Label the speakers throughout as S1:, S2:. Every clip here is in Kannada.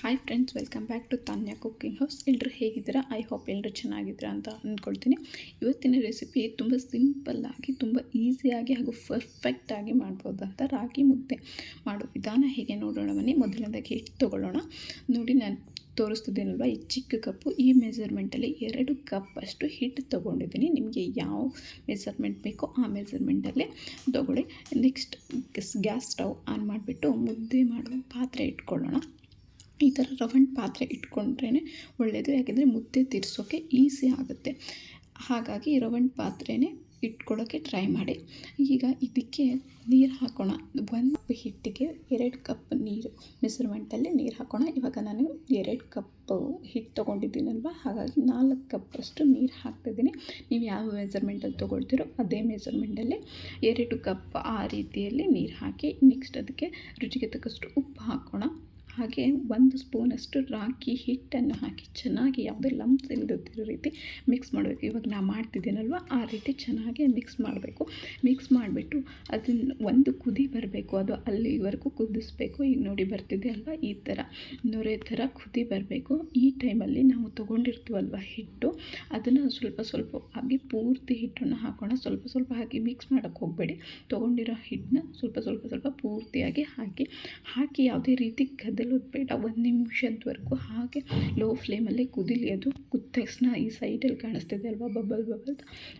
S1: Hi friends, welcome back to Tanya cooking house. ಎಲ್ಲರೂ ಹೇಗಿದ್ದೀರಾ? ಐ ಹೋಪ್ ಎಲ್ಲರೂ ಚೆನ್ನಾಗಿದ್ದೀರಾ ಅಂತ ಅಂದ್ಕೊಳ್ತೀನಿ. ಇವತ್ತಿನ ರೆಸಿಪಿ ತುಂಬ ಸಿಂಪಲ್ಲಾಗಿ, ತುಂಬ ಈಸಿಯಾಗಿ ಹಾಗೂ ಪರ್ಫೆಕ್ಟಾಗಿ ಮಾಡ್ಬೋದಂತ ರಾಗಿ ಮುದ್ದೆ ಮಾಡೋ ವಿಧಾನ ಹೇಗೆ ನೋಡೋಣ ಬನ್ನಿ. ಮೊದಲನೇದಾಗಿ ಹಿಟ್ಟು ತೊಗೊಳ್ಳೋಣ. ನೋಡಿ, ನಾನು ತೋರಿಸ್ತಿದ್ದೀನಲ್ವ, ಈ ಚಿಕ್ಕ ಕಪ್ಪು, ಈ ಮೆಜರ್ಮೆಂಟಲ್ಲಿ 2 ಕಪ್ ಅಷ್ಟು ಹಿಟ್ಟು ತೊಗೊಂಡಿದ್ದೀನಿ. ನಿಮಗೆ ಯಾವ ಮೆಜರ್ಮೆಂಟ್ ಬೇಕೋ ಆ ಮೆಜರ್ಮೆಂಟಲ್ಲಿ ತೊಗೊಳ್ಳಿ. ನೆಕ್ಸ್ಟ್ ಗ್ಯಾಸ್ ಸ್ಟವ್ ಆನ್ ಮಾಡಿಬಿಟ್ಟು ಮುದ್ದೆ ಮಾಡೋ ಪಾತ್ರೆ ಇಟ್ಕೊಳ್ಳೋಣ. ಈ ಥರ ರವಂಡ್ ಪಾತ್ರೆ ಇಟ್ಕೊಂಡ್ರೇ ಒಳ್ಳೆಯದು, ಯಾಕೆಂದರೆ ಮುದ್ದೆ ತಿರ್ಸೋಕ್ಕೆ ಈಸಿ ಆಗುತ್ತೆ. ಹಾಗಾಗಿ ರವಂಡ್ ಪಾತ್ರೆನೇ ಇಟ್ಕೊಳ್ಳೋಕ್ಕೆ ಟ್ರೈ ಮಾಡಿ. ಈಗ ಇದಕ್ಕೆ ನೀರು ಹಾಕೋಣ. 1 ಕಪ್ ಹಿಟ್ಟಿಗೆ 2 ಕಪ್ ನೀರು ಮೆಜರ್ಮೆಂಟಲ್ಲಿ ನೀರು ಹಾಕೋಣ. ಇವಾಗ ನಾನು 2 ಕಪ್ ಹಿಟ್ಟು ತೊಗೊಂಡಿದ್ದೀನಲ್ವ, ಹಾಗಾಗಿ 4 ಕಪ್ಪಷ್ಟು ನೀರು ಹಾಕ್ತಿದ್ದೀನಿ. ನೀವು ಯಾವ ಮೆಜರ್ಮೆಂಟಲ್ಲಿ ತೊಗೊಳ್ತೀರೋ ಅದೇ ಮೆಜರ್ಮೆಂಟಲ್ಲಿ 2 ಕಪ್ ಆ ರೀತಿಯಲ್ಲಿ ನೀರು ಹಾಕಿ, ನೆಕ್ಸ್ಟ್ ಅದಕ್ಕೆ ರುಚಿಗೆ ತಕ್ಕಷ್ಟು ಉಪ್ಪು ಹಾಕೋಣ. ಹಾಗೆ 1 ಸ್ಪೂನಷ್ಟು ರಾಗಿ ಹಿಟ್ಟನ್ನು ಹಾಕಿ ಚೆನ್ನಾಗಿ ಯಾವುದೇ ಲಂಪ್ಸ್ ಇಲ್ಲದಿರೋ ರೀತಿ ಮಿಕ್ಸ್ ಮಾಡಬೇಕು. ಇವಾಗ ನಾನು ಮಾಡ್ತಿದ್ದೀನಲ್ವ, ಆ ರೀತಿ ಚೆನ್ನಾಗಿ ಮಿಕ್ಸ್ ಮಾಡಬೇಕು. ಮಿಕ್ಸ್ ಮಾಡಿಬಿಟ್ಟು ಅದನ್ನು ಒಂದು ಕುದಿ ಬರಬೇಕು, ಅದು ಅಲ್ಲಿವರೆಗೂ ಕುದಿಸ್ಬೇಕು. ಈಗ ನೋಡಿ ಬರ್ತಿದೆ ಅಲ್ವ, ಈ ಥರ ನೊರೆ ಥರ ಕುದಿ ಬರಬೇಕು. ಈ ಟೈಮಲ್ಲಿ ನಾವು ತೊಗೊಂಡಿರ್ತೀವಲ್ವ ಹಿಟ್ಟು, ಅದನ್ನು ಸ್ವಲ್ಪ ಸ್ವಲ್ಪ ಹಾಕಿ ಪೂರ್ತಿ ಹಿಟ್ಟನ್ನು ಹಾಕೋಣ. ಸ್ವಲ್ಪ ಸ್ವಲ್ಪ ಹಾಕಿ ಮಿಕ್ಸ್ ಮಾಡೋಕ್ಕೆ ಹೋಗಬೇಡಿ. ತೊಗೊಂಡಿರೋ ಹಿಟ್ಟನ್ನ ಸ್ವಲ್ಪ ಸ್ವಲ್ಪ ಸ್ವಲ್ಪ ಪೂರ್ತಿಯಾಗಿ ಹಾಕಿ ಯಾವುದೇ ರೀತಿ ಗದ್ದಲೋದು ಬೇಡ. 1 ನಿಮಿಷದವರೆಗೂ ಹಾಗೆ ಲೋ ಫ್ಲೇಮಲ್ಲಿ ಕುದಿಲಿ. ಅದು ಕುದ್ದ ತಕ್ಷಣ ಈ ಸೈಡಲ್ಲಿ ಕಾಣಿಸ್ತಿದೆ ಅಲ್ವಾ, ಬಬಲ್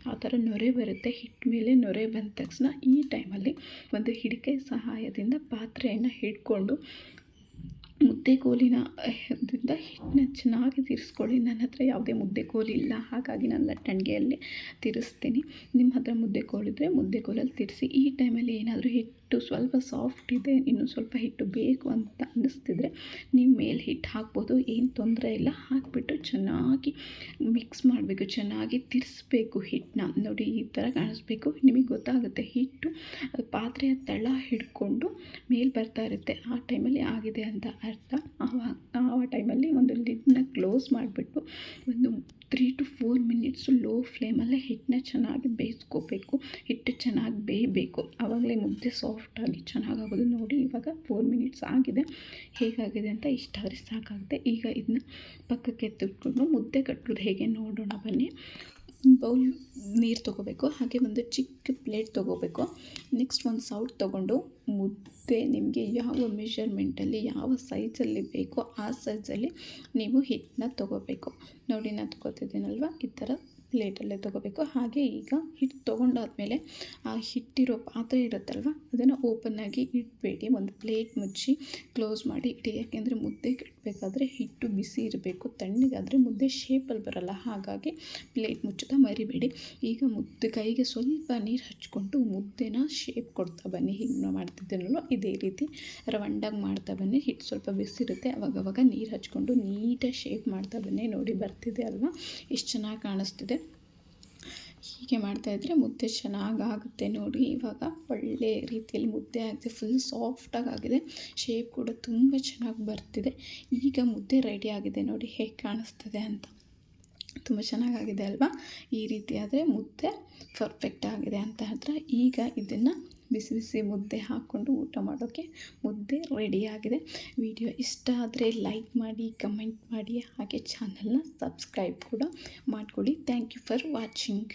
S1: ಆ ಥರ ನೊರೆ ಬರುತ್ತೆ. ಹಿಟ್ಟು ಮೇಲೆ ನೊರೆ ಬಂದ ತಕ್ಷಣ ಈ ಟೈಮಲ್ಲಿ ಒಂದು ಹಿಡಿಕೆ ಸಹಾಯದಿಂದ ಪಾತ್ರೆಯನ್ನು ಹಿಡ್ಕೊಂಡು ಮುದ್ದೆ ಕೋಲಿನ ದಿಂದ ಹಿಟ್ಟನ್ನ ಚೆನ್ನಾಗಿ ತಿರ್ಸ್ಕೊಳ್ಳಿ. ನನ್ನ ಹತ್ರ ಯಾವುದೇ ಮುದ್ದೆ ಕೋಲು ಇಲ್ಲ, ಹಾಗಾಗಿ ನಾನು ಲಟ್ಟಣಿಗೆಯಲ್ಲಿ ತಿರ್ಸ್ತೀನಿ. ನಿಮ್ಮ ಹತ್ರ ಮುದ್ದೆ ಕೋಲಿದ್ರೆ ಮುದ್ದೆ ಕೋಲಲ್ಲಿ ತಿರ್ಸಿ. ಈ ಟೈಮಲ್ಲಿ ಏನಾದರೂ ಹಿಟ್ಟು ಸ್ವಲ್ಪ ಸಾಫ್ಟ್ ಇದೆ, ಇನ್ನೂ ಸ್ವಲ್ಪ ಹಿಟ್ಟು ಬೇಕು ಅಂತ ಅನ್ನಿಸ್ತಿದ್ರೆ ನೀವು ಮೇಲೆ ಹಿಟ್ಟು ಹಾಕ್ಬೋದು, ಏನು ತೊಂದರೆ ಇಲ್ಲ. ಹಾಕಿಬಿಟ್ಟು ಚೆನ್ನಾಗಿ ಮಿಕ್ಸ್ ಮಾಡಬೇಕು, ಚೆನ್ನಾಗಿ ತಿರ್ಸ್ಬೇಕು ಹಿಟ್ಟನ್ನ. ನೋಡಿ, ಈ ಥರ ಕಾಣಿಸ್ಬೇಕು. ನಿಮಗೆ ಗೊತ್ತಾಗುತ್ತೆ ಹಿಟ್ಟು ಪಾತ್ರೆಯ ತಳ ಹಿಡ್ಕೊಂಡು ಮೇಲೆ ಬರ್ತಾ ಇರುತ್ತೆ. ಆ ಟೈಮಲ್ಲಿ ಆಗಿದೆ ಅಂತ ಅರ್ಥ. ಆ ಟೈಮಲ್ಲಿ ಒಂದು ಲಿಡ್ನ ಕ್ಲೋಸ್ ಮಾಡಿಬಿಟ್ಟು ಒಂದು 3 to 4 ಮಿನಿಟ್ಸು ಲೋ ಫ್ಲೇಮಲ್ಲೇ ಹಿಟ್ಟನ್ನ ಚೆನ್ನಾಗಿ ಬೇಯಿಸ್ಕೋಬೇಕು. ಹಿಟ್ಟು ಚೆನ್ನಾಗಿ ಬೇಯಬೇಕು, ಆವಾಗಲೇ ಮುದ್ದೆ ಸಾಫ್ಟಾಗಿ ಚೆನ್ನಾಗಾಗೋದು. ನೋಡಿ, ಇವಾಗ 4 ಮಿನಿಟ್ಸ್ ಆಗಿದೆ. ಹೇಗಾಗಿದೆ ಅಂತ ಇಷ್ಟಾದರೆ ಸಾಕಾಗುತ್ತೆ. ಈಗ ಇದನ್ನ ಪಕ್ಕಕ್ಕೆ ಎತ್ತಿಟ್ಕೊಂಡು ಮುದ್ದೆ ಕಟ್ಟೋದು ಹೇಗೆ ನೋಡೋಣ ಬನ್ನಿ. ಬೌಲ್ ನೀರು ತೊಗೋಬೇಕು, ಹಾಗೆ ಒಂದು ಚಿಕ್ಕ ಪ್ಲೇಟ್ ತೊಗೋಬೇಕು. ನೆಕ್ಸ್ಟ್ ಒಂದು ಸೌಟ್ ತೊಗೊಂಡು ಮುದ್ದೆ ನಿಮಗೆ ಯಾವ ಮೆಷರ್ಮೆಂಟಲ್ಲಿ ಯಾವ ಸೈಜಲ್ಲಿ ಬೇಕೋ ಆ ಸೈಜಲ್ಲಿ ನೀವು ಹಿಟ್ಟನ್ನ ತೊಗೋಬೇಕು. ನೋಡಿ, ನಾನು ತೊಗೋತಿದ್ದೀನಲ್ವ, ಈ ಥರ ಪ್ಲೇಟಲ್ಲೇ ತೊಗೋಬೇಕು. ಹಾಗೆ ಈಗ ಹಿಟ್ಟು ತೊಗೊಂಡಾದ್ಮೇಲೆ ಆ ಹಿಟ್ಟಿರೋ ಪಾತ್ರೆ ಇರುತ್ತಲ್ವ, ಅದನ್ನು ಓಪನ್ನಾಗಿ ಇಡಬೇಡಿ. ಒಂದು ಪ್ಲೇಟ್ ಮುಚ್ಚಿ ಕ್ಲೋಸ್ ಮಾಡಿ ಇಡಿ. ಯಾಕೆಂದರೆ ಮುದ್ದೆ ಕಟ್ಟಬೇಕಾದ್ರೆ ಹಿಟ್ಟು ಬಿಸಿ ಇರಬೇಕು, ತಣ್ಣಗಾದರೆ ಮುದ್ದೆ ಶೇಪಲ್ಲಿ ಬರಲ್ಲ. ಹಾಗಾಗಿ ಪ್ಲೇಟ್ ಮುಚ್ಚೋದ ಮರಿಬೇಡಿ. ಈಗ ಮುದ್ದೆ ಕೈಗೆ ಸ್ವಲ್ಪ ನೀರು ಹಚ್ಕೊಂಡು ಮುದ್ದೆನ ಶೇಪ್ ಕೊಡ್ತಾ ಬನ್ನಿ. ಹೀಗೆ ಮಾಡ್ತಿದ್ದೇನಲ್ವ, ಇದೇ ರೀತಿ ರವಂಡಾಗಿ ಮಾಡ್ತಾ ಬನ್ನಿ. ಹಿಟ್ಟು ಸ್ವಲ್ಪ ಬಿಸಿರುತ್ತೆ, ಅವಾಗವಾಗ ನೀರು ಹಚ್ಕೊಂಡು ನೀಟಾಗಿ ಶೇಪ್ ಮಾಡ್ತಾ ಬನ್ನಿ. ನೋಡಿ, ಬರ್ತಿದೆ ಅಲ್ವಾ, ಎಷ್ಟು ಚೆನ್ನಾಗಿ ಕಾಣಿಸ್ತಿದೆ. ಹೀಗೆ ಮಾಡ್ತಾಯಿದ್ರೆ ಮುದ್ದೆ ಚೆನ್ನಾಗಾಗುತ್ತೆ. ನೋಡಿ, ಇವಾಗ ಒಳ್ಳೆ ರೀತಿಯಲ್ಲಿ ಮುದ್ದೆ ಆಗಿದೆ, ಫುಲ್ ಸಾಫ್ಟಾಗಿ ಆಗಿದೆ. ಶೇಪ್ ಕೂಡ ತುಂಬ ಚೆನ್ನಾಗಿ ಬರ್ತಿದೆ. ಈಗ ಮುದ್ದೆ ರೆಡಿ ಆಗಿದೆ. ನೋಡಿ ಹೇಗೆ ಕಾಣಿಸ್ತಿದೆ ಅಂತ, ತುಂಬ ಚೆನ್ನಾಗಾಗಿದೆ ಅಲ್ವಾ. ಈ ರೀತಿ ಆದರೆ ಮುದ್ದೆ ಪರ್ಫೆಕ್ಟ್ ಆಗಿದೆ ಅಂತ ಹೇಳಿದ್ರೆ, ಈಗ ಇದನ್ನು ಬಿಸಿ ಬಿಸಿ ಮುದ್ದೆ ಹಾಕ್ಕೊಂಡು ಊಟ ಮಾಡೋಕ್ಕೆ ಮುದ್ದೆ ರೆಡಿಯಾಗಿದೆ. ವಿಡಿಯೋ ಇಷ್ಟ ಆದರೆ ಲೈಕ್ ಮಾಡಿ, ಕಮೆಂಟ್ ಮಾಡಿ, ಹಾಗೆ ಚಾನಲ್ನ ಸಬ್ಸ್ಕ್ರೈಬ್ ಕೂಡ ಮಾಡ್ಕೊಳ್ಳಿ. Thank you for watching.